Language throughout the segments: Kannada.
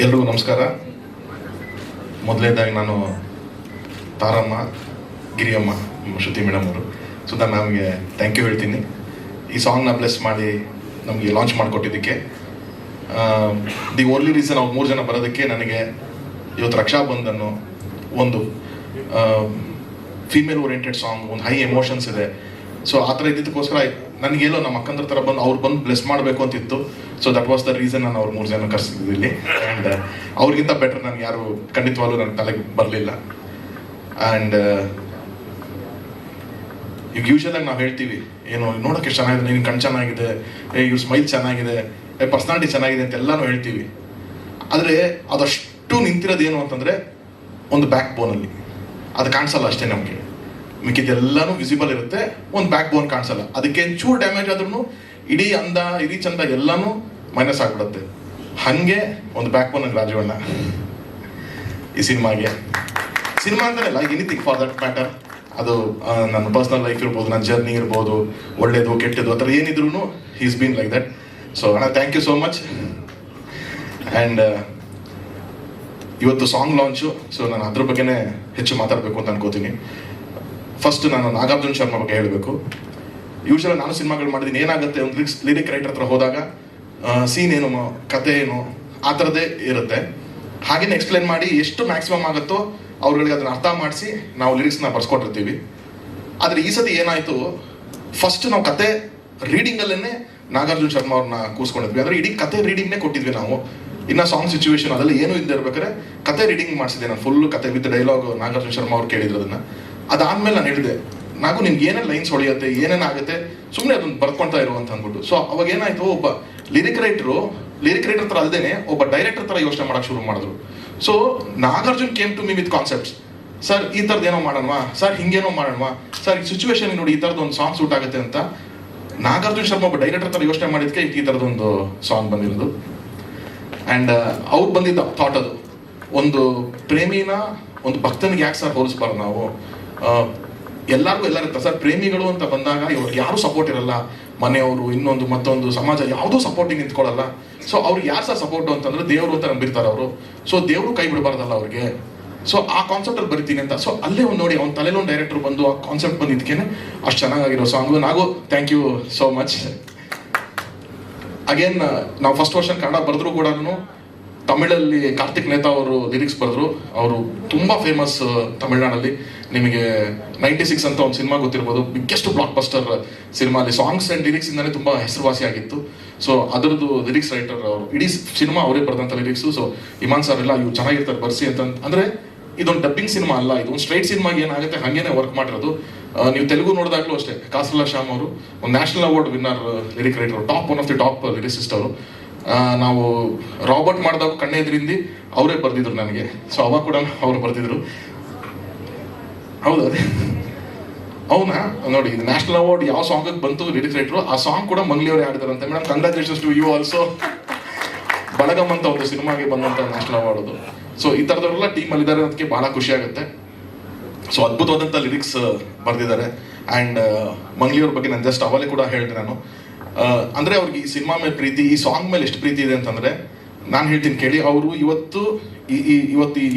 ಎಲ್ರಿಗೂ ನಮಸ್ಕಾರ. ಮೊದಲನೇದಾಗಿ ನಾನು ತಾರಮ್ಮ, ಗಿರಿಯಮ್ಮ, ಶ್ರುತಿ ಮೇಡಮ್ ಅವರು, ಸುಧಾ ಮ್ಯಾಮ್ಗೆ ಥ್ಯಾಂಕ್ ಯು ಹೇಳ್ತೀನಿ. ಈ ಸಾಂಗ್ನ ಬ್ಲೆಸ್ ಮಾಡಿ ನಮಗೆ ಲಾಂಚ್ ಮಾಡಿಕೊಟ್ಟಿದ್ದಕ್ಕೆ. ದಿ ಓನ್ಲಿ ರೀಸನ್ ಅವ್ರು 3 ಜನ ಬರೋದಕ್ಕೆ ನನಗೆ ಇವತ್ತು ರಕ್ಷಾಬಂಧನ್ನು ಒಂದು ಫೀಮೇಲ್ ಓರಿಯೆಂಟೆಡ್ ಸಾಂಗ್, ಒಂದು ಹೈ ಎಮೋಷನ್ಸ್ ಇದೆ. ಸೊ ಆ ಥರ ಇದ್ದಿದ್ದಕ್ಕೋಸ್ಕರ ನನಗೇಲೋ ನಮ್ಮ ಅಕ್ಕಂದ್ರ ಥರ ಬಂದು ಅವ್ರು ಬಂದು ಬ್ಲೆಸ್ ಮಾಡಬೇಕು ಅಂತಿತ್ತು. So that was the reason ನಾನು ಅವ್ರು 3 ಜನ ಕರೆಸಿದ್ದು ಇಲ್ಲಿ. ಆ್ಯಂಡ್ ಅವ್ರಿಗಿಂತ ಬೆಟರ್ ನನಗೆ ಯಾರು ಖಂಡಿತವಾಗ್ಲೂ ನನ್ನ ತಲೆಗೆ ಬರಲಿಲ್ಲ. ಆ್ಯಂಡ್ ಈಗ ಯೂಶಲಾಗಿ ನಾವು ಹೇಳ್ತೀವಿ, ಏನು ನೋಡೋಕ್ಕೆ ಚೆನ್ನಾಗಿದೆ, ನಿನ್ನ ಕಣ್ಣು ಚೆನ್ನಾಗಿದೆ, ಇವ್ರ ಸ್ಮೈಲ್ ಚೆನ್ನಾಗಿದೆ, ಪರ್ಸ್ನಾಲಿಟಿ ಚೆನ್ನಾಗಿದೆ ಅಂತ ಎಲ್ಲನೂ ಹೇಳ್ತೀವಿ. ಆದರೆ ಅದಷ್ಟು ನಿಂತಿರೋದೇನು ಅಂತಂದರೆ ಒಂದು ಬ್ಯಾಕ್ ಬೋನಲ್ಲಿ ಅದು ಕಾಣಿಸಲ್ಲ ಅಷ್ಟೇ. ನಮಗೆ ಮಿಕ್ಕಿದೆಲ್ಲನೂ ವಿಸಿಬಲ್ ಇರುತ್ತೆ, ಒಂದು ಬ್ಯಾಕ್ ಬೋನ್ ಕಾಣಿಸಲ್ಲ. ಅದಕ್ಕೆ ಚೂರು ಡ್ಯಾಮೇಜ್ ಆದ್ರೂ ಇಡೀ ಅಂದ ಇಡೀ ಚಂದ ಎಲ್ಲನೂ ಮೈನಸ್ ಆಗಿಬಿಡುತ್ತೆ. ಹಾಗೆ ಒಂದು ಬ್ಯಾಕ್ ಬೋನ್ ರಾಜವಣ್ಣ ಈ ಸಿನಿಮಾಗೆ. ಸಿನಿಮಾ ಅಂತಲೇ like anything for that matter. ಅದು ನನ್ನ ಪರ್ಸ್ನಲ್ ಲೈಫ್ ಇರ್ಬೋದು, ನನ್ನ ಜರ್ನಿ ಇರ್ಬೋದು, ಒಳ್ಳೇದು ಕೆಟ್ಟದ್ದು ಆ ಥರ ಏನಿದ್ರು is been like that. So ಅಣ್ಣ thank you so much. And ಇವತ್ತು ಸಾಂಗ್ ಲಾಂಚು. ಸೊ ನಾನು ಅದ್ರ ಬಗ್ಗೆನೇ ಹೆಚ್ಚು ಮಾತಾಡಬೇಕು ಅಂತ ಅನ್ಕೋತೀನಿ. ಫಸ್ಟ್ ನಾನು ನಾಗಾರ್ಜುನ್ ಶರ್ಮಾ ಬಗ್ಗೆ ಹೇಳಬೇಕು. ಯೂಶಲಿ ನಾನು ಸಿನಿಮಾಗಳು ಮಾಡಿದ್ದೀನಿ, ಏನಾಗುತ್ತೆ ಒಂದು ಲಿರಿಕ್ ರೈಟರ್ ಹತ್ರ ಹೋದಾಗ ಸೀನ್ ಏನು, ಕತೆ ಏನು, ಆ ಥರದ್ದೇ ಇರುತ್ತೆ. ಹಾಗೇನೆ ಎಕ್ಸ್ಪ್ಲೇನ್ ಮಾಡಿ ಎಷ್ಟು ಮ್ಯಾಕ್ಸಿಮಮ್ ಆಗುತ್ತೋ ಅವ್ರುಗಳಿಗೆ ಅದನ್ನ ಅರ್ಥ ಮಾಡಿಸಿ ನಾವು ಲಿರಿಕ್ಸ್ನ ಬರ್ಸ್ಕೊಟ್ಟಿರ್ತೀವಿ. ಆದರೆ ಈ ಸತಿ ಏನಾಯಿತು, ಫಸ್ಟ್ ನಾವು ಕತೆ ರೀಡಿಂಗಲ್ಲೇ ನಾಗಾರ್ಜುನ್ ಶರ್ಮಾ ಅವ್ರನ್ನ ಕೂರಿಸ್ಕೊಂಡಿದ್ವಿ. ಅಂದರೆ ಇಡೀ ಕತೆ ರೀಡಿಂಗ್ನೇ ಕೊಟ್ಟಿದ್ವಿ ನಾವು. ಇನ್ನು ಸಾಂಗ್ ಸಿಚುವೇಶನ್ ಅದೆಲ್ಲ ಏನೂ ಇಲ್ಲದೆ ಇರ್ಬೇಕಾದ್ರೆ ಕತೆ ರೀಡಿಂಗ್ ಮಾಡಿಸಿದೆ ನಾನು. ಫುಲ್ಲು ಕತೆ ವಿತ್ ಡೈಲಾಗ್ ನಾಗಾರ್ಜುನ್ ಶರ್ಮಾ ಅವ್ರು ಕೇಳಿದ್ರು ಅದನ್ನು. ಅದಾದಮೇಲೆ ನಾನು ಹೇಳಿದೆ, ನಾವು ನಿಮ್ಗೆ ಏನೇನು ಲೈನ್ಸ್ ಹೊಳೆಯುತ್ತೆ, ಏನೇನಾಗುತ್ತೆ, ಸುಮ್ಮನೆ ಅದನ್ನು ಬರ್ಕೊಳ್ತಾ ಇರು ಅಂತ ಅಂದ್ಬಿಟ್ಟು. ಸೊ ಅವಾಗ ಏನಾಯಿತು, ಒಬ್ಬ ಲಿರಿಕ್ ರೈಟರ್ ಥರ ಅಲ್ಲದೆ ಒಬ್ಬ ಡೈರೆಕ್ಟರ್ ಥರ ಯೋಚನೆ ಮಾಡೋಕ್ಕೆ ಶುರು ಮಾಡಿದ್ರು. So Nagarjun came to me with concepts. Sir ಈ ಥರದ್ದು ಏನೋ ಮಾಡೋಣವಾ, ಸರ್ ಹಿಂಗೇನೋ ಮಾಡೋಣವಾ, ಸರ್ ಈ ಸಿಚುವೇಶನ್ ನೋಡಿ ಈ ಥರದ್ದು ಒಂದು ಸಾಂಗ್ ಸೂಟ್ ಆಗುತ್ತೆ ಅಂತ ನಾಗಾರ್ಜುನ್ ಶರ್ಮಾ ಒಬ್ಬ ಡೈರೆಕ್ಟರ್ ಥರ ಯೋಚನೆ ಮಾಡಿದ್ದಕ್ಕೆ ಈ ಥರದೊಂದು ಸಾಂಗ್ ಬಂದಿರೋದು. ಆ್ಯಂಡ್ ಅವ್ರು ಬಂದಿದ್ದ ಥಾಟ್ ಅದು, ಒಂದು ಪ್ರೇಮಿನ ಒಂದು ಭಕ್ತನಿಗೆ ಯಾಕೆ ಸರ್ ಹೋಲಿಸ್ಬಾರ್ದು ನಾವು, ಎಲ್ಲರಿಗೂ ಇರ್ತಾರೆ ಸರ್. ಪ್ರೇಮಿಗಳು ಅಂತ ಬಂದಾಗ ಇವ್ರಿಗೆ ಯಾರೂ ಸಪೋರ್ಟ್ ಇರಲ್ಲ, ಮನೆಯವರು, ಇನ್ನೊಂದು ಮತ್ತೊಂದು ಸಮಾಜ ಯಾವುದೂ ಸಪೋರ್ಟಿಂಗ್ ನಿಂತ್ಕೊಳ್ಳಲ್ಲ. ಸೊ ಅವ್ರಿಗೆ ಯಾರು ಸರ್ ಸಪೋರ್ಟು ಅಂತಂದ್ರೆ ದೇವರು ಅಂತ ನಂಬಿರ್ತಾರೆ ಅವರು. ಸೊ ದೇವರು ಕೈ ಬಿಡಬಾರ್ದಲ್ಲ ಅವ್ರಿಗೆ. ಸೊ ಆ ಕಾನ್ಸೆಪ್ಟಲ್ಲಿ ಬರಿತೀನಿ ಅಂತ. ಸೊ ಅಲ್ಲೇ ಒಂದು ನೋಡಿ, ಅವ್ನ ತಲೆಯಲ್ಲಿ ಒಂದು ಡೈರೆಕ್ಟರ್ ಬಂದು ಆ ಕಾನ್ಸೆಪ್ಟ್ ಬಂದಿದ್ದಕ್ಕೇನೆ ಅಷ್ಟು ಚೆನ್ನಾಗಿರೋ ಸಾಂಗು. ನಾವು thank you so much. Again ನಾವು ಫಸ್ಟ್ ವರ್ಷನ್ ಕನ್ನಡ ಬರೆದ್ರು ಕೂಡ ತಮಿಳಲ್ಲಿ ಕಾರ್ತಿಕ್ ನೇತಾ ಅವರು ಲಿರಿಕ್ಸ್ ಬರೆದ್ರು. ಅವರು ತುಂಬ ಫೇಮಸ್ ತಮಿಳ್ನಾಡಲ್ಲಿ. ನಿಮಗೆ 96 ಅಂತ ಒಂದು ಸಿನಿಮಾ ಗೊತ್ತಿರ್ಬೋದು, ಬಿಗ್ಗೆಸ್ಟ್ ಬ್ಲಾಕ್ ಬಸ್ಟರ್ ಸಿನಿಮಾ. ಅಲ್ಲಿ ಸಾಂಗ್ಸ್ ಆ್ಯಂಡ್ ಲಿರಿಕ್ಸ್ ಇಂದಾನೆ ತುಂಬ ಹೆಸರುವಾಸಿ ಆಗಿತ್ತು. ಸೊ ಅದರದ್ದು ಲಿರಿಕ್ಸ್ ರೈಟರ್ ಅವರು, ಇಡೀ ಸಿನಿಮಾ ಅವರೇ ಬರೆದಂಥ ಲಿರಿಕ್ಸು. ಸೊ ಇಮಾನ್ ಸರ್ ಎಲ್ಲ ಇವ್ರು ಚೆನ್ನಾಗಿರ್ತಾರೆ ಬರ್ಸಿ ಅಂತ. ಅಂದರೆ ಇದೊಂದು ಡಬ್ಬಿಂಗ್ ಸಿನಿಮಾ ಅಲ್ಲ, ಇದೊಂದು ಸ್ಟ್ರೈಟ್ ಸಿನಿಮಾಗೆ ಏನಾಗುತ್ತೆ ಹಾಗೇನೆ ವರ್ಕ್ ಮಾಡಿರೋದು. ನೀವು ತೆಲುಗು ನೋಡಿದಾಗಲೂ ಅಷ್ಟೇ, ಕಾಸರಲ್ಲ ಶ್ಯಾಮ್ ಅವರು ಒಂದು national award winner lyric writer, one of the top lyricist ಅವರು. ನಾವು ರಾಬರ್ಟ್ ಮಾಡಿದಾಗ ಕಣ್ಣೆ ಎದುರಿಂದಿ ಅವರೇ ಬರೆದಿದ್ರು ನನಗೆ. ಸೊ ಅವಾಗ ಕೂಡ ಅವ್ರು ಬರೆದಿದ್ರು. ಹೌದು, ಅದೇ ಅವನಾ ನೋಡಿ, ಇದು ನ್ಯಾಷನಲ್ ಅವಾರ್ಡ್ ಯಾವ ಸಾಂಗಿಗೆ ಬಂತು ಲಿರಿಕ್ ರೈಟ್ರು, ಆ ಸಾಂಗ್ ಕೂಡ ಮಂಗ್ಲಿಯವ್ರು ಆಡಿದಾರಂತೆ. Madam congratulations to you also. Balagam ಅಂತ ಒಂದು ಸಿನಿಮಾಗೆ ಬಂದಂಥ ನ್ಯಾಷನಲ್ ಅವಾರ್ಡ್ ಅದು. ಸೊ ಈ ಥರದವರೆಲ್ಲ ಟೀಮಲ್ಲಿ ಇದ್ದಾರೆ, ಅದಕ್ಕೆ ಭಾಳ ಖುಷಿ ಆಗುತ್ತೆ. ಸೊ ಅದ್ಭುತವಾದಂಥ ಲಿರಿಕ್ಸ್ ಬರೆದಿದ್ದಾರೆ. ಆ್ಯಂಡ್ ಮಂಗ್ಲಿಯವ್ರ ಬಗ್ಗೆ ನಾನು ಜಸ್ಟ್ ಅವಲೇ ಕೂಡ ಹೇಳಿದೆ ನಾನು. ಅಂದರೆ ಅವ್ರಿಗೆ ಈ ಸಿನಿಮಾ ಮೇಲೆ ಪ್ರೀತಿ, ಈ ಸಾಂಗ್ ಮೇಲೆ ಎಷ್ಟು ಪ್ರೀತಿ ಇದೆ ಅಂತಂದರೆ ನಾನು ಹೇಳ್ತೀನಿ ಕೇಳಿ. ಅವರು ಇವತ್ತು ಈ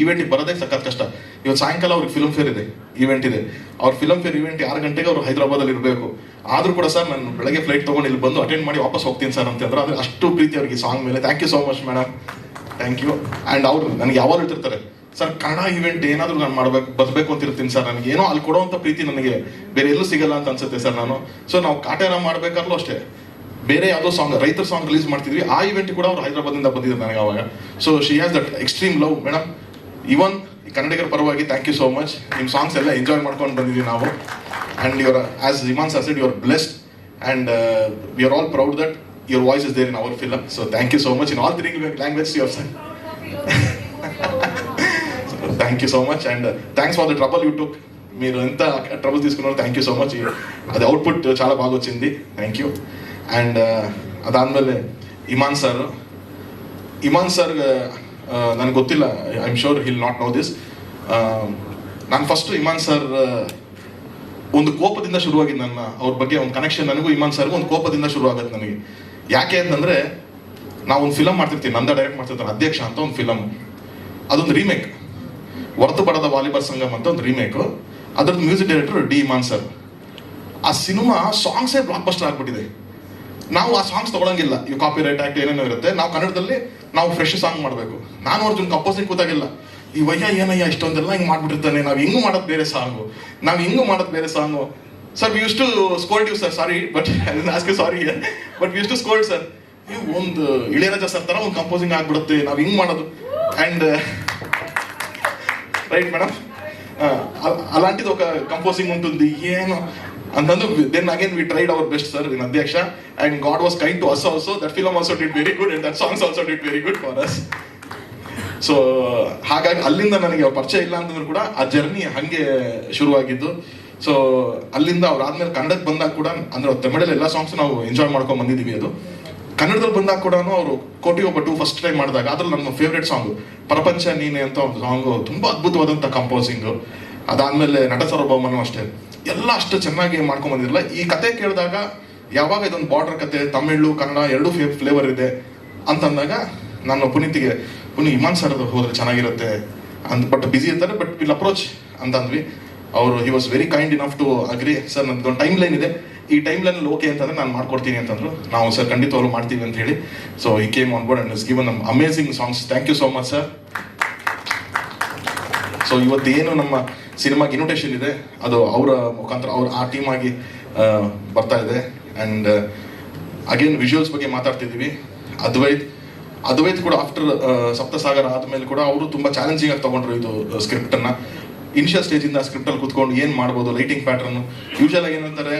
ಈವೆಂಟಿಗೆ ಬರೋದೇ ಸಖತ್ ಕಷ್ಟ. ಇವತ್ತು ಸಾಯಂಕಾಲ ಅವ್ರಿಗೆ ಫಿಲ್ಮ್ ಫೇರ್ ಇದೆ, ಈವೆಂಟ್ ಇದೆ. ಅವ್ರ ಫಿಲ್ಮ್ ಫೇರ್ ಈವೆಂಟ್ 6 ಗಂಟೆಗೆ ಅವರು ಹೈದರಾಬಾದಲ್ಲಿ ಇರಬೇಕು. ಆದರೂ ಕೂಡ ಸರ್ ನಾನು ಬೆಳಗ್ಗೆ ಫ್ಲೈಟ್ ತೊಗೊಂಡು ಇಲ್ಲಿ ಬಂದು ಅಟೆಂಡ್ ಮಾಡಿ ವಾಪಸ್ ಹೋಗ್ತೀನಿ ಸರ್ ಅಂತಂದ್ರೆ, ಅಂದರೆ ಅಷ್ಟು ಪ್ರೀತಿ ಅವ್ರಿಗೆ ಈ ಸಾಂಗ್ ಮೇಲೆ. Thank you so much madam, thank you. And ಅವರು ನನಗೆ ಯಾವಾಗ ಹೇಳ್ತಿರ್ತಾರೆ, ಸರ್ ಕನ್ನಡ ಈವೆಂಟ್ ಏನಾದರೂ ನಾನು ಬರಬೇಕು ಅಂತಿರ್ತೀನಿ ಸರ್, ನನಗೆ ಏನೋ ಅಲ್ಲಿ ಕೊಡೋವಂಥ ಪ್ರೀತಿ ನನಗೆ ಬೇರೆ ಎಲ್ಲೂ ಸಿಗಲ್ಲ ಅಂತ ಅನ್ಸುತ್ತೆ ಸರ್ ನಾನು. ಸೊ ನಾವು ಕಾಟೇರ ಮಾಡಬೇಕಾದ್ರೂ ಅಷ್ಟೇ, ಬೇರೆ ಯಾವುದೋ ಸಾಂಗ್, ರೈತರ ಸಾಂಗ್ ರಿಲೀಸ್ ಮಾಡ್ತಿದ್ವಿ, ಆ ಇವೆಂಟ್ ಕೂಡ ಅವ್ರು ಹೈದರಾಬಾದಿಂದ ಬಂದಿದ್ದಾರೆ ನನಗೆ ಅವಾಗ. So she has that extreme love madam. Even ಈ ಕನ್ನಡಿಗರ ಪರವಾಗಿ ಥ್ಯಾಂಕ್ ಯು ಸೋ ಮಚ್. ನಿಮ್ಮ ಸಾಂಗ್ಸ್ ಎಲ್ಲ ಎಂಜಾಯ್ ಮಾಡ್ಕೊಂಡು ಬಂದಿದ್ದೀವಿ ನಾವು. And your, as Iman sir said, you are blessed and we are all proud that your voice is there in our film. So thank you so much in all 3 language your sir. Thank you so much and thanks for the trouble you టుక్. మీరు ఎంత ట్రబుల్ తీసుకున్నారో థ్యాంక్ యూ సో మచ్. అది అవుట్పుట్ చాలా బాగా వచ్చింది, థ్యాంక్ యూ. అండ్ ಅದಾದಮೇಲೆ ಇಮಾನ್ ಸರ್ ನನಗೆ ಗೊತ್ತಿಲ್ಲ, I am sure he'll not know this. ನಾನು ಫಸ್ಟು ಇಮಾನ್ ಸರ್ ಒಂದು ಕೋಪದಿಂದ ಶುರುವಾಗಿದ್ದು, ನನ್ನ ಅವ್ರ ಬಗ್ಗೆ ಒಂದು ಕನೆಕ್ಷನ್ ನನಗೂ ಇಮಾನ್ ಸರ್ಗೂ ಒಂದು ಕೋಪದಿಂದ ಶುರುವಾಗುತ್ತೆ ನನಗೆ. ಯಾಕೆ ಅಂತಂದರೆ ನಾವು ಒಂದು ಫಿಲಮ್ ಮಾಡ್ತಿರ್ತೀವಿ, ನಂದ ಡೈರೆಕ್ಟ್ ಮಾಡ್ತಿರ್ತಾರೆ ಅಧ್ಯಕ್ಷ ಅಂತ ಒಂದು ಫಿಲಮ್, ಅದೊಂದು ರೀಮೇಕ್, ಹೊರತು ಬರದ ವಾಲಿಬಾಲ್ ಸಂಗಮ್ ಅಂತ ಒಂದು ರೀಮೇಕು. ಅದ್ರದ್ದು ಮ್ಯೂಸಿಕ್ ಡೈರೆಕ್ಟರ್ ಡಿ ಇಮಾನ್ ಸರ್. ಆ ಸಿನಿಮಾ ಸಾಂಗ್ಸೇ ಬ್ಲಾಕ್ ಬಸ್ಟರ್ ಆಗ್ಬಿಟ್ಟಿದೆ. ನಾವು ಆ ಸಾಂಗ್ಸ್ ತಗೊಳಂಗಿಲ್ಲ, ಇವು ಕಾಪಿ ರೈಟ್ ಆಕ್ಟ್ ಏನೇನೋ ಇರುತ್ತೆ, ನಾವು ಕನ್ನಡದಲ್ಲಿ ನಾವು ಫ್ರೆಶ್ ಸಾಂಗ್ ಮಾಡಬೇಕು. ನಾನು ಅರ್ಜುನ್ ಕಂಪೋಸಿಂಗ್ ಕೂತಾಗಿಲ್ಲ, ಈ ವಯ್ಯ ಏನಯ್ಯ ಇಷ್ಟೊಂದೆಲ್ಲ ಹಿಂಗೆ ಮಾಡ್ಬಿಟ್ಟಿರ್ತಾನೆ, ನಾವು ಹಿಂಗೂ ಮಾಡೋದು ಬೇರೆ ಸಾಂಗು, ನಾವು ಹಿಂಗೂ ಮಾಡೋದು ಬೇರೆ song. Sir we use to scold you sir, sorry but ask you sorry but we use to scold sir, ನೀವು ಒಂದು ಇಳೆಯರಾಜ ಸರ್ ಥರ ಒಂದು ಕಂಪೋಸಿಂಗ್ ಆಗ್ಬಿಡುತ್ತೆ, ನಾವು ಹಿಂಗೆ ಮಾಡೋದು. ಆ್ಯಂಡ್ ರೈಟ್ ಮೇಡಮ್, అలాంటిది ఒక కంపోజింగ్ ఉంటుంది ಏನು ಅಂತಂದು. Then again we tried our best sir in Adhyaksha, and God was kind to us also. That film also did very good and that songs also did very good for us. So ಹಾಗಾಗಿ ಅಲ್ಲಿಂದ ನನಗೆ ಪರಿಚಯ ಇಲ್ಲ ಅಂತಂದ್ರೂ ಕೂಡ ಆ ಜರ್ನಿ ಹಾಗೆ ಶುರುವಾಗಿದ್ದು. ಸೊ ಅಲ್ಲಿಂದ ಅವ್ರು ಆದ್ಮೇಲೆ ಕನ್ನಡಕ್ಕೆ ಬಂದಾಗ ಕೂಡ, ಅಂದ್ರೆ ತಮಿಳಲ್ಲಿ ಎಲ್ಲ ಸಾಂಗ್ಸ್ ನಾವು ಎಂಜಾಯ್ ಮಾಡ್ಕೊಂಡು ಬಂದಿದ್ದೀವಿ. ಅದು ಕನ್ನಡದಲ್ಲಿ ಬಂದಾಗ ಕೂಡ ಅವರು ಕೋಟಿ ಒಬ್ಬಟ್ಟು ಫಸ್ಟ್ ಟೈಮ್ ಮಾಡಿದಾಗ ಅದ್ರಲ್ಲಿ ನಮ್ಮ ಫೇವ್ರೇಟ್ ಸಾಂಗು ಪ್ರಪಂಚ ನೀನೆ ಅಂತ ಒಂದು ಸಾಂಗು, ತುಂಬ ಅದ್ಭುತವಾದಂಥ ಕಂಪೋಸಿಂಗು. ಅದಾದಮೇಲೆ ನಟ ಸಾರ್ವಭೌಮನೂ ಅಷ್ಟೇ, ಎಲ್ಲ ಅಷ್ಟು ಚೆನ್ನಾಗಿ ಮಾಡ್ಕೊಂಡು ಬಂದಿರಲ್ಲ. ಈ ಕತೆ ಕೇಳಿದಾಗ ಯಾವಾಗ ಇದೊಂದು ಬಾರ್ಡರ್ ಕತೆ, ತಮಿಳು ಕನ್ನಡ ಎರಡೂ ಫ್ಲೇವರ್ ಇದೆ ಅಂತಂದಾಗ ನಾನು ಪುನೀತ್ ಇಮಾನ್ ಸರ್ ಹೋದ್ರೆ ಚೆನ್ನಾಗಿರುತ್ತೆ ಅಂತ, ಬಟ್ ಬ್ಯುಸಿ ಇರ್ತಾರೆ, ಬಟ್ ವಿಲ್ ಅಪ್ರೋಚ್ ಅಂತಂದ್ವಿ. ಅವರು he was very kind enough to agree. Sir ನನ್ನದೊಂದು ಟೈಮ್ ಲೈನ್ ಇದೆ, ಈ ಟೈಮ್ ಲೈನಲ್ಲಿ ಓಕೆ ಅಂತಂದ್ರೆ ನಾನು ಮಾಡ್ಕೊಡ್ತೀನಿ ಅಂತಂದ್ರು. ನಾವು ಸರ್ ಖಂಡಿತವಾಗ್ಲೂ ಮಾಡ್ತೀವಿ ಅಂತ ಹೇಳಿ, so he came on board and is given ನಮ್ amazing songs. Thank you so much sir. So ಇವತ್ತೇನು ನಮ್ಮ ಸಿನಿಮಾಗೆ ಇನ್ವಿಟೇಷನ್ ಇದೆ, ಅದು ಅವರ ಮುಖಾಂತರ ಅವ್ರು ಆ ಟೀಮ್ ಆಗಿ ಬರ್ತಾ ಇದೆ. ಆ್ಯಂಡ್ ಅಗೇನ್ ವಿಜುವಲ್ಸ್ ಬಗ್ಗೆ ಮಾತಾಡ್ತಿದ್ದೀವಿ. ಅದ್ವೈತ್ ಕೂಡ ಆಫ್ಟರ್ ಸಪ್ತಸಾಗರ ಆದಮೇಲೆ ಕೂಡ ಅವರು ತುಂಬ ಚಾಲೆಂಜಿಂಗ್ ಆಗಿ ತಗೊಂಡ್ರು ಇದು ಸ್ಕ್ರಿಪ್ಟನ್ನು. ಇನಿಷಿಯಲ್ ಸ್ಟೇಜಿಂದ ಸ್ಕ್ರಿಪ್ಟಲ್ಲಿ ಕೂತ್ಕೊಂಡು ಏನು ಮಾಡ್ಬೋದು, ಲೈಟಿಂಗ್ ಪ್ಯಾಟರ್ನು ಯೂಶಲ್ ಆಗಿ ಏನಂತಾರೆ,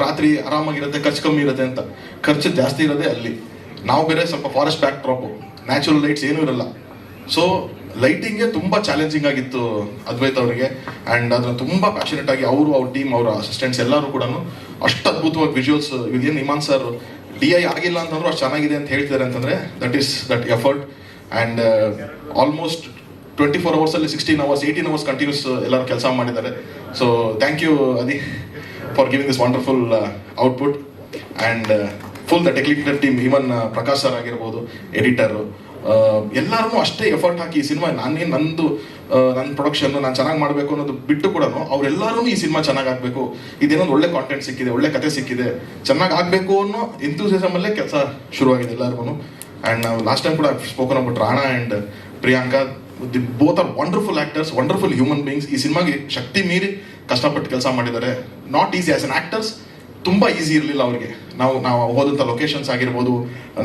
ರಾತ್ರಿ ಆರಾಮಾಗಿರುತ್ತೆ, ಖರ್ಚು ಕಮ್ಮಿ ಇರುತ್ತೆ ಅಂತ. ಖರ್ಚು ಜಾಸ್ತಿ ಇರೋದೇ ಅಲ್ಲಿ. ನಾವು ಬೇರೆ ಸ್ವಲ್ಪ forest back drop, natural lights ಏನೂ ಇರಲ್ಲ. ಸೊ ಲೈಟಿಂಗ್ಗೆ ತುಂಬ ಚಾಲೆಂಜಿಂಗ್ ಆಗಿತ್ತು ಅದ್ವೈತ್ ಅವರಿಗೆ. ಆ್ಯಂಡ್ ಅದನ್ನು ತುಂಬ ಪ್ಯಾಷನೇಟ್ ಆಗಿ ಅವರು, ಅವ್ರ ಟೀಮ್, ಅವರ ಅಸಿಸ್ಟೆಂಟ್ಸ್ ಎಲ್ಲರೂ ಕೂಡ ಅಷ್ಟು ಅದ್ಭುತವಾಗಿ ವಿಜುವಲ್ಸ್. ಇದೇನು ಇಮಾನ್ ಸರ್ DI ಆಗಿಲ್ಲ ಅಂತಂದ್ರು ಅಷ್ಟು ಚೆನ್ನಾಗಿದೆ ಅಂತ ಹೇಳ್ತಿದ್ದಾರೆ ಅಂತಂದರೆ ದಟ್ ಎಫರ್ಟ್. ಆ್ಯಂಡ್ ಆಲ್ಮೋಸ್ಟ್ 24 ಅವರ್ಸಲ್ಲಿ 16 ಅವರ್ಸ್ 18 ಅವರ್ಸ್ ಕಂಟಿನ್ಯೂಸ್ ಎಲ್ಲರೂ ಕೆಲಸ ಮಾಡಿದ್ದಾರೆ. So thank you Adi for giving this wonderful output. And full the technical team, even Prakash sir ಆಗಿರ್ಬೋದು, ಎಡಿಟರು, ಎಲ್ಲರೂ ಅಷ್ಟೇ ಎಫರ್ಟ್ ಹಾಕಿ ಈ ಸಿನಿಮಾ ನನ್ನ ಪ್ರೊಡಕ್ಷನ್ ನಾನು ಚೆನ್ನಾಗಿ ಮಾಡಬೇಕು ಅನ್ನೋದು ಬಿಟ್ಟು ಕೂಡ ಅವರೆಲ್ಲರೂ ಈ ಸಿನಿಮಾ ಚೆನ್ನಾಗಿ ಆಗಬೇಕು, ಇದೇನೊಂದು ಒಳ್ಳೆ ಕಾಂಟೆಂಟ್ ಸಿಕ್ಕಿದೆ, ಒಳ್ಳೆ ಕತೆ ಸಿಕ್ಕಿದೆ, ಚೆನ್ನಾಗಿ ಆಗಬೇಕು ಅನ್ನೋ ಎಂಥೂಸಿಯಾಸಮಲ್ಲೇ ಕೆಲಸ ಶುರುವಾಗಿದೆ ಎಲ್ಲರಿಗೂ. ಆ್ಯಂಡ್ ನಾವು ಲಾಸ್ಟ್ ಟೈಮ್ ಕೂಡ spoken about Rana and Priyanka. Both are wonderful actors, wonderful human beings. ಈ ಸಿನಿಮಾಗೆ ಶಕ್ತಿ ಮೀರಿ ಕಷ್ಟಪಟ್ಟು ಕೆಲಸ ಮಾಡಿದ್ದಾರೆ. Not easy as an actors, ತುಂಬ ಈಸಿ ಇರಲಿಲ್ಲ ಅವರಿಗೆ. ನಾವು ಹೋದಂಥ ಲೊಕೇಶನ್ಸ್ ಆಗಿರ್ಬೋದು,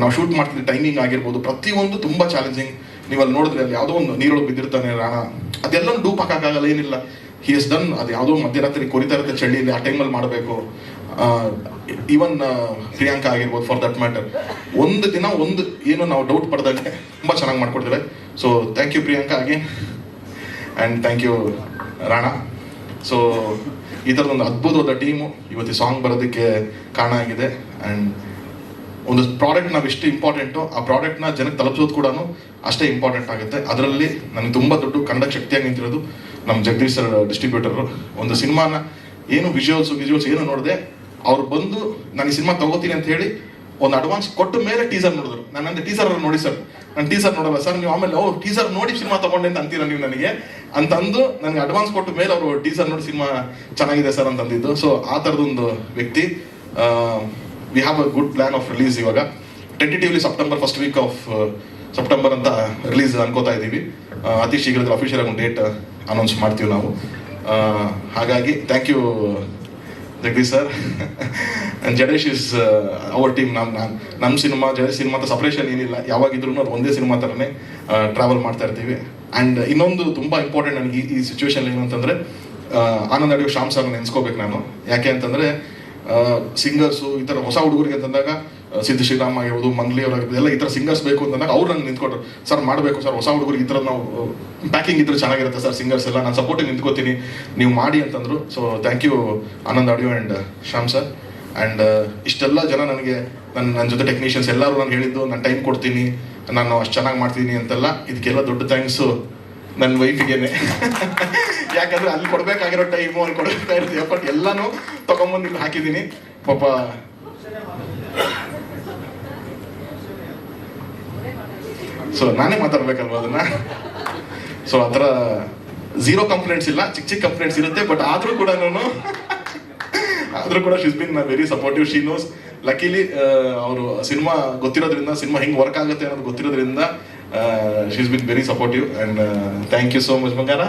ನಾವು ಶೂಟ್ ಮಾಡ್ತಿದ್ದ ಟೈಮಿಂಗ್ ಆಗಿರ್ಬೋದು, ಪ್ರತಿಯೊಂದು ತುಂಬ ಚಾಲೆಂಜಿಂಗ್. ನೀವು ಅಲ್ಲಿ ನೋಡಿದ್ರೆ ಅಲ್ಲಿ ಯಾವುದೋ ಒಂದು ನೀರೊಳಗೆ ಬಿದ್ದಿರ್ತಾನೆ ರಾಣಾ, ಅದೆಲ್ಲ ಡೂಪ್ ಹಾಕೋಕ್ಕಾಗಲ್ಲ, ಏನಿಲ್ಲ. ಹಿ ಎಸ್ ಡನ್. ಅದು ಯಾವುದೋ ಮಧ್ಯರಾತ್ರಿ ಕೊರಿತಾ ಇರುತ್ತೆ ಚಳಿಯಲ್ಲಿ, ಆ ಟೈಮಲ್ಲಿ ಮಾಡಬೇಕು. ಈವನ್ ಪ್ರಿಯಾಂಕಾ ಆಗಿರ್ಬೋದು ಫಾರ್ ದಟ್ ಮ್ಯಾಟರ್, ಒಂದು ದಿನ ಒಂದು ಏನು ನಾವು ಡೌಟ್ ಪಡೆದಾಗೆ ತುಂಬ ಚೆನ್ನಾಗಿ ಮಾಡ್ಕೊಡ್ತಾರೆ. So thank you Priyanka again, and thank you Rana. So ಈ ಥರದೊಂದು ಅದ್ಭುತವಾದ ಟೀಮು ಇವತ್ತು ಸಾಂಗ್ ಬರೋದಕ್ಕೆ ಕಾರಣ ಆಗಿದೆ. ಆ್ಯಂಡ್ ಒಂದು ಪ್ರಾಡಕ್ಟ್ ನಾವು ಎಷ್ಟು ಇಂಪಾರ್ಟೆಂಟು, ಆ ಪ್ರಾಡಕ್ಟ್ನ ಜನಕ್ಕೆ ತಲುಪಿಸೋದು ಕೂಡ ಅಷ್ಟೇ ಇಂಪಾರ್ಟೆಂಟ್ ಆಗುತ್ತೆ. ಅದರಲ್ಲಿ ನನಗೆ ತುಂಬ ದೊಡ್ಡ ಕನ್ನಡ ಶಕ್ತಿಯಾಗಿ ನಿಂತಿರೋದು ನಮ್ಮ ಜಗದೀಶ್ ಸರ್ ಡಿಸ್ಟ್ರಿಬ್ಯೂಟರು. ಒಂದು ಸಿನಿಮಾನ ಏನು ವಿಜುವಲ್ಸ್ ಏನು ನೋಡಿದೆ, ಅವ್ರು ಬಂದು ನಾನು ಈ ಸಿನಿಮಾ ತಗೋತೀನಿ ಅಂತ ಹೇಳಿ ಒಂದು ಅಡ್ವಾನ್ಸ್ ಕೊಟ್ಟ ಮೇಲೆ ಟೀಸರ್ ನೋಡಿದ್ರು. ನಾನು ಟೀಸರ್ ನೋಡಿ ಸರ್, ನಾನು ಟೀಸರ್ ನೋಡಲ್ಲ ಸರ್, ನೀವು ಆಮೇಲೆ ಟೀಸರ್ ನೋಡಿ ಸಿನಿಮಾ ತಗೊಂಡೆ ಅಂತ ಅಂತೀರ ನೀವು ನನಗೆ ಅಂತಂದು ನನಗೆ ಅಡ್ವಾನ್ಸ್ ಕೊಟ್ಟ ಮೇಲೆ ಅವರು ಟೀಸರ್ ನೋಡಿ ಸಿನಿಮಾ ಚೆನ್ನಾಗಿದೆ ಸರ್ ಅಂತಂದಿದ್ದು. ಸೊ ಆ ಥರದೊಂದು ವ್ಯಕ್ತಿ. We have a good plan of release. ಇವಾಗ tentatively September first week of September ಅಂತ ರಿಲೀಸ್ ಅನ್ಕೋತಾ ಇದ್ದೀವಿ. ಅತಿ ಶೀಘ್ರದಲ್ಲಿ ಅಫಿಷಿಯಲ್ ಆಗಿ ಒಂದು ಡೇಟ್ ಅನೌನ್ಸ್ ಮಾಡ್ತೀವಿ ನಾವು. ಹಾಗಾಗಿ thank you Jagadish sir. Jadesh is our team. ನಮ್ಮ ಸಿನಿಮಾ ಜಡೇಶ್ ಸಿನಿಮಾ ಅಂತ ಸಪ್ರೇಷನ್ ಏನಿಲ್ಲ, ಯಾವಾಗಿದ್ರು ಅದು ಒಂದೇ ಸಿನಿಮಾ ಥರನೇ ಟ್ರಾವೆಲ್ ಮಾಡ್ತಾ ಇರ್ತೀವಿ. ಆ್ಯಂಡ್ ಇನ್ನೊಂದು ತುಂಬ ಇಂಪಾರ್ಟೆಂಟ್ ನನಗೆ ಈ ಸಿಚುವೇಶನ್ ಏನು ಅಂತಂದರೆ, ಆನಂದ್ ಅಡಿಯೋ ಶ್ಯಾಮ್ ಸರ್ನ ನೆನೆಸ್ಕೋಬೇಕು ನಾನು. ಯಾಕೆ ಅಂತಂದರೆ ಸಿಂಗರ್ಸು ಈ ಥರ ಹೊಸ ಹುಡುಗರಿಗೆ ಅಂತಂದಾಗ ಸಿದ್ದು ಶ್ರೀರಾಮ್ ಆಗಿರ್ಬೋದು, ಮಂಗ್ಲಿ ಅವರಾಗಿರ್ಬೋದು, ಎಲ್ಲ ಈ ಥರ ಸಿಂಗರ್ಸ್ ಬೇಕು ಅಂತಂದಾಗ ಅವ್ರು ನಂಗೆ ನಿಂತ್ಕೊಟ್ರು. ಸರ್ ಮಾಡಬೇಕು ಸರ್, ಹೊಸ ಹುಡುಗರಿಗೆ ಈ ಥರ ನಾವು ಪ್ಯಾಕಿಂಗ್ ಇದ್ರೆ ಚೆನ್ನಾಗಿರುತ್ತೆ ಸರ್, ಸಿಂಗರ್ಸ್ ಎಲ್ಲ ನಾನು ಸಪೋರ್ಟಿಗೆ ನಿಂತ್ಕೋತೀನಿ, ನೀವು ಮಾಡಿ ಅಂತಂದರು. So thank you Anand audio and Shyam sir. And ಇಷ್ಟೆಲ್ಲ ಜನ ನನಗೆ ನನ್ನ ಜೊತೆ ಟೆಕ್ನಿಷಿಯನ್ಸ್ ಎಲ್ಲರೂ ನಾನು ಹೇಳಿದ್ದು, ನಾನು ಟೈಮ್ ಕೊಡ್ತೀನಿ, ನಾನು ಅಷ್ಟು ಚೆನ್ನಾಗಿ ಮಾಡ್ತೀನಿ ಅಂತೆಲ್ಲ. ಇದಕ್ಕೆಲ್ಲ ದೊಡ್ಡ ಥ್ಯಾಂಕ್ಸು ನನ್ನ ವೈಫಿಗೇನೆ. ಯಾಕಂದರೆ ಅಲ್ಲಿ ಕೊಡಬೇಕಾಗಿರೋ ಟೈಮು, ಅಲ್ಲಿ ಕೊಡಬೇಕಾಗಿರೋ ಎಫರ್ಟ್ ಎಲ್ಲನೂ ತೊಗೊಂಬಂದು ಇಲ್ಲಿ ಹಾಕಿದ್ದೀನಿ. ಪಾಪ ಸೊ ನಾನೇ ಮಾತಾಡ್ಬೇಕಲ್ವ ಅದನ್ನ. ಸೊ ಆ ಥರ ಝೀರೋ ಕಂಪ್ಲೇಂಟ್ಸ್ ಇಲ್ಲ, ಚಿಕ್ಕ ಚಿಕ್ಕ ಕಂಪ್ಲೇಂಟ್ಸ್ ಇರುತ್ತೆ, ಬಟ್ ಆದರೂ ಕೂಡ she's been very supportive. She knows luckily ಅವರು ಸಿನಿಮಾ ಗೊತ್ತಿರೋದ್ರಿಂದ, ಸಿನಿಮಾ ಹೆಂಗೆ ವರ್ಕ್ ಆಗುತ್ತೆ ಅನ್ನೋದು ಗೊತ್ತಿರೋದ್ರಿಂದ she's been very supportive. And thank you so much ಬಂಗಾರ.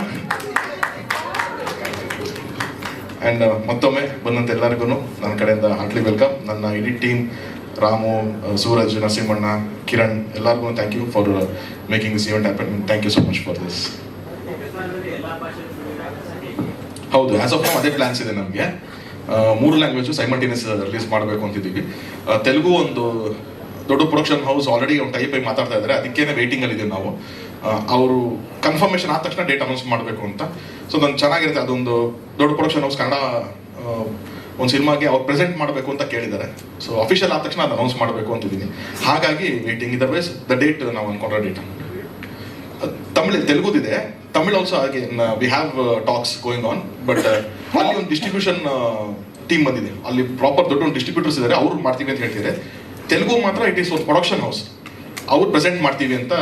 ಆ್ಯಂಡ್ ಮತ್ತೊಮ್ಮೆ ಬಂದಂತ ಎಲ್ಲರಿಗೂ ನನ್ನ ಕಡೆಯಿಂದ ಹಾರ್ಟ್ಲಿ ವೆಲ್ಕಮ್. ನನ್ನ ಇಡೀ ಟೀಮ್, ರಾಮು, ಸೂರಜ್, ನರಸಿಂಹಣ್ಣ, ಕಿರಣ್, ಎಲ್ಲರಿಗೂ thank you for making this event happen. Thank you so much for this. ಹೌದು, ಆ್ಯಸ್ ಆಫ್ ನೌ ಅದೇ ಪ್ಲಾನ್ಸ್ ಇದೆ ನಮಗೆ. 3 ಲ್ಯಾಂಗ್ವೇಜು ಸೈಮಲ್ಟೇನಿಯಸ್ ರಿಲೀಸ್ ಮಾಡಬೇಕು ಅಂತಿದ್ದೀವಿ. ತೆಲುಗು ಒಂದು ದೊಡ್ಡ ಪ್ರೊಡಕ್ಷನ್ ಹೌಸ್ ಆಲ್ರೆಡಿ ಒಂದು ಟೈಪ್ ಆಗಿ ಮಾತಾಡ್ತಾ ಇದ್ದಾರೆ, ಅದಕ್ಕೇನೆ ವೇಟಿಂಗಲ್ಲಿ ಇದ್ದೀವಿ ನಾವು. ಅವರು ಕನ್ಫರ್ಮೇಷನ್ ಆದ ತಕ್ಷಣ ಡೇಟ್ ಅನೌನ್ಸ್ ಮಾಡಬೇಕು ಅಂತ. ಸೊ ನಾನು ಚೆನ್ನಾಗಿರುತ್ತೆ, ಅದೊಂದು ದೊಡ್ಡ ಪ್ರೊಡಕ್ಷನ್ ಹೌಸ್ ಕನ್ನಡ ಒಂದು ಸಿನಿಮಾಗೆ ಅವ್ರು ಪ್ರೆಸೆಂಟ್ ಮಾಡಬೇಕು ಅಂತ ಕೇಳಿದ್ದಾರೆ. ಸೊ ಅಫಿಷಿಯಲ್ ಆದ ತಕ್ಷಣ ಅದು ಅನೌನ್ಸ್ ಮಾಡಬೇಕು ಅಂತಿದ್ದೀನಿ. ಹಾಗಾಗಿ ವೇಟಿಂಗ್. ಇದರ್ವೈಸ್ ದ ಡೇಟ್ ನಾವು ಅನ್ಕೊಂಡ್ರೆ ಡೇಟ್ ತೆಲುಗುದಿದೆ. ತಮಿಳ್ ಆಲ್ಸೋ ಹಾಗೆ we have talks going on. But ಅಲ್ಲಿ ಒಂದು ಡಿಸ್ಟ್ರಿಬ್ಯೂಷನ್ ಟೀಮ್ ಬಂದಿದೆ, ಅಲ್ಲಿ ಪ್ರಾಪರ್ ದೊಡ್ಡ ಒಂದು ಡಿಸ್ಟ್ರಿಬ್ಯೂಟರ್ಸ್ ಇದ್ದಾರೆ, ಅವ್ರು ಮಾಡ್ತೀವಿ ಅಂತ ಹೇಳ್ತಿದ್ದಾರೆ. ತೆಲುಗು ಮಾತ್ರ ಇಟ್ ಈಸ್ ಒಂದು ಪ್ರೊಡಕ್ಷನ್ ಹೌಸ್, ಅವ್ರು ಪ್ರೆಸೆಂಟ್ ಮಾಡ್ತೀವಿ ಅಂತ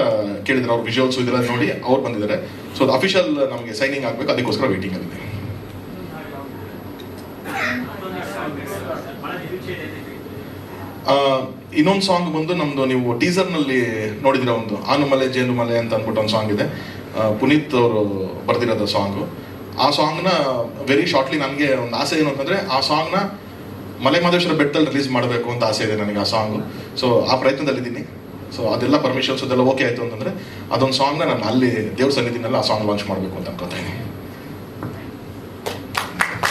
ಕೇಳಿದ್ರು. ಅವ್ರು ವಿಜುವಲ್ಸ್ ಇದೆಲ್ಲ ನೋಡಿ ಅವ್ರು ಬಂದಿದ್ದಾರೆ. ಸೊ ಅದು ಅಫಿಷಿಯಲ್ ನಮಗೆ ಸೈನಿಂಗ್ ಆಗಬೇಕು, ಅದಕ್ಕೋಸ್ಕರ ವೇಟಿಂಗ್ ಆಗಿದೆ. ಇನ್ನೊಂದು ಸಾಂಗ್ ಬಂದು ನಮ್ದು, ನೀವು ಟೀಸರ್ನಲ್ಲಿ ನೋಡಿದಿರ, ಒಂದು ಆನುಮಲೆ ಜೇನುಮಲೆ ಅಂತ ಅಂದ್ಬಿಟ್ಟು ಒಂದು ಸಾಂಗ್ ಇದೆ. ಪುನೀತ್ ಅವರು ಬರ್ದಿರೋದು ಸಾಂಗು. ಆ ಸಾಂಗ್ನ ವೆರಿ ಶಾರ್ಟ್ಲಿ ನನಗೆ ಒಂದು ಆಸೆ ಏನು ಅಂತಂದರೆ, ಆ ಸಾಂಗ್ನ ಮಲೆ ಮಹದೇಶ್ವರ ಬೆಟ್ಟದಲ್ಲಿ ರಿಲೀಸ್ ಮಾಡಬೇಕು ಅಂತ ಆಸೆ ಇದೆ ನನಗೆ ಆ ಸಾಂಗು. ಸೊ ಆ ಪ್ರಯತ್ನದಲ್ಲಿದ್ದೀನಿ. ಸೊ ಅದೆಲ್ಲ ಪರ್ಮಿಷನ್ಸ್ ಅದೆಲ್ಲ ಓಕೆ ಆಯಿತು ಅಂತಂದರೆ ಅದೊಂದು ಸಾಂಗ್ನ ನಾನು ಅಲ್ಲಿ ದೇವ್ರ ಸನ್ನಿಧಿನೆಲ್ಲ ಆ ಸಾಂಗ್ ಲಾಂಚ್ ಮಾಡಬೇಕು ಅಂತ ಅನ್ಕೋತಾ ಇದ್ದೀನಿ.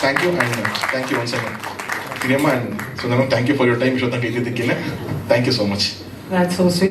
Thank you and thank you once again Kiriyamma and Sundaram, thank you for your time. Thank you so much. That's so sweet.